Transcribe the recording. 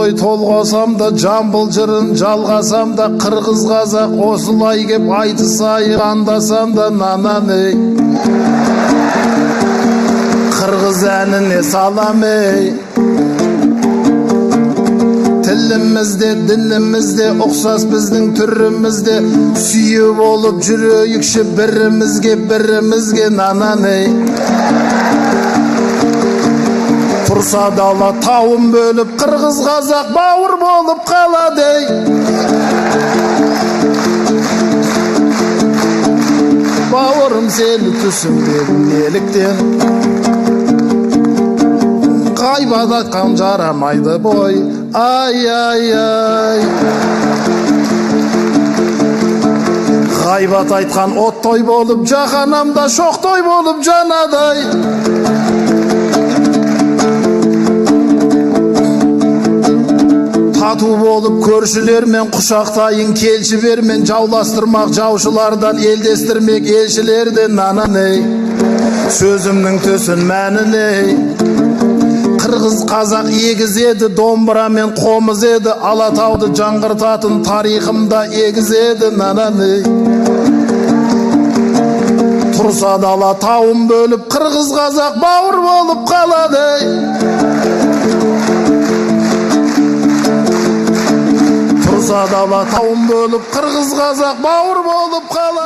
той толғасам да, жамбыл жырын жалғасам да, қырғыз қазақ осылай кеп айтыс андасам да, нананы қырғыз әніне салам ей. Тілімізде, дінімізде ұқсас біздің түрімізде, сүйе болып жүрейікші бірімізге нананы. Тұрса дала тауын бөліп, қырғыз қазақ бауыр болып қалады. Бауырым сені түсінбедім неліктен, ғайбат айтқан жарамайды бой. Ай. Ғайбат айтқан оттой болып, жаһанамда шоқтой болып жанадай. Тату болып көршілермен құшақтайын, келші бермен жауластырмақ жаушылардан, елдестірмек елшілерден нананы. Сөзімнің төсін мәніне қырғыз қазақ егіз еді, домбыра мен қомыз еді, Алатауды жаңғыртатын тарихымда егіз еді нананы. Тұрса дала тауын бөліп, қырғыз қазақ бауыр болып қалады. Тұрса дала тауын бөліп, қырғыз қазақ бауыр болып қалады.